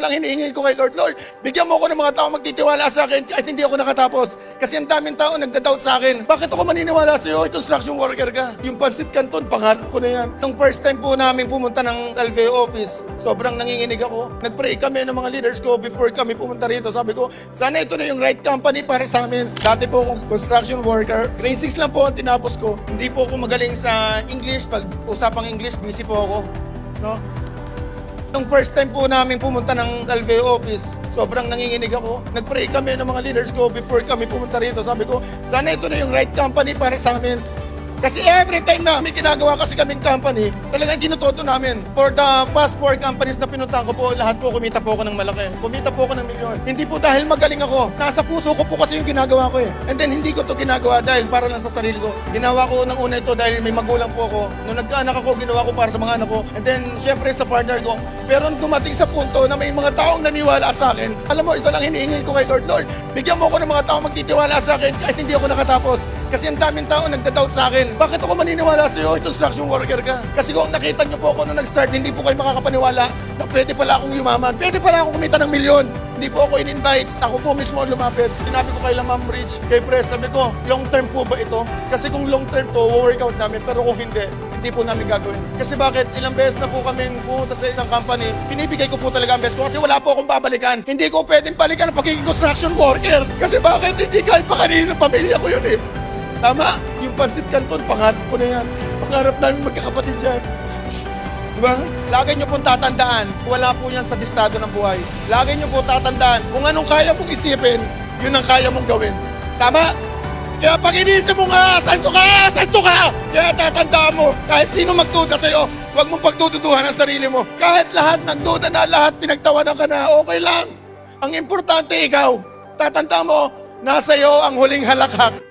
lang hinihingi ko kay Lord, Lord, bigyan mo ako ng mga tao magtitiwala sa akin kahit hindi ako nakatapos. Kasi ang daming tao nagda-doubt sa akin. Bakit ako maniniwala sa iyo? Construction worker ka. Yung Pansit Canton, pangarap ko na yan. Nung first time po namin pumunta ng Salveo office, sobrang nanginginig ako. Nag-pray kami ng mga leaders ko before kami pumunta rito. Sabi ko, sana ito na yung right company para sa amin. Dati po akong construction worker. Grade 6 lang po ang tinapos ko. Hindi po ako magaling sa English. Pag usapang English, busy po ako. No? Nung first time po namin pumunta ng Salveo office, sobrang nanginginig ako. Nag-pray kami ng mga leaders ko before kami pumunta rito. Sabi ko, sana ito na yung right company para sa amin. Kasi every time na may ginagawa kasi kaming company, talagang tinutoto namin. For the past 4 companies na pinunta ko po, lahat po kumita po ako ng malaki. Kumita po ako ng milyon. Hindi po dahil magaling ako. Nasa puso ko po kasi yung ginagawa ko eh. And then hindi ko to ginagawa dahil para lang sa sarili ko. Ginawa ko unang una ito dahil may magulang po ako. Nung nagkaanak ako, ginawa ko para sa mga anak ko. And then syempre sa partner ko. Pero nung dumating sa punto na may mga taong naniwala sa akin, alam mo, isa lang hinihingi ko kay Lord, Lord, bigyan mo ako ng mga taong magtitiwala sa akin kahit hindi ako nakatapos. Kasi ang daming tao nagda-doubt sa akin. Bakit ako maniniwala sa iyo? Construction worker ka. Kasi kung nakita niyo po ako nung nag-start, hindi po kayo makakapaniwala na pwede pala akong yumaman. Pwede pala akong kumita ng milyon. Hindi po ako in-invite. Ako po mismo ang lumapit. Sinabi ko kay Ma'am Rich, kay Pres, sabi ko, long term po ba ito? Kasi kung long term to, workout namin. Pero kung hindi po namin gagawin. Kasi bakit? Ilang beses na po kami pumunta sa isang company, pinibigay ko po talaga ang best ko kasi wala po akong babalikan. Hindi ko pwedeng balikan ang pagiging construction worker. Kasi bakit? Hindi kahit pa kanino, pamilya ko yun eh. Tama, yung Pansit Canton, pangarap ko na yan. Pangarap namin magkakapatid dyan. Diba? Lagi nyo pong tatandaan, wala po yan sa listado ng buhay. Lagi nyo po tatandaan, kung anong kaya mong isipin, yun ang kaya mong gawin. Tama? Kaya pag inisip mo nga, santo ka, santo ka! Kaya tatandaan mo, kahit sino magduda sa'yo, huwag mong pagdududuhan ang sarili mo. Kahit lahat nagduda na, lahat pinagtawanan ka na, okay lang. Ang importante ikaw, tatandaan mo, nasa iyo ang huling halakhak.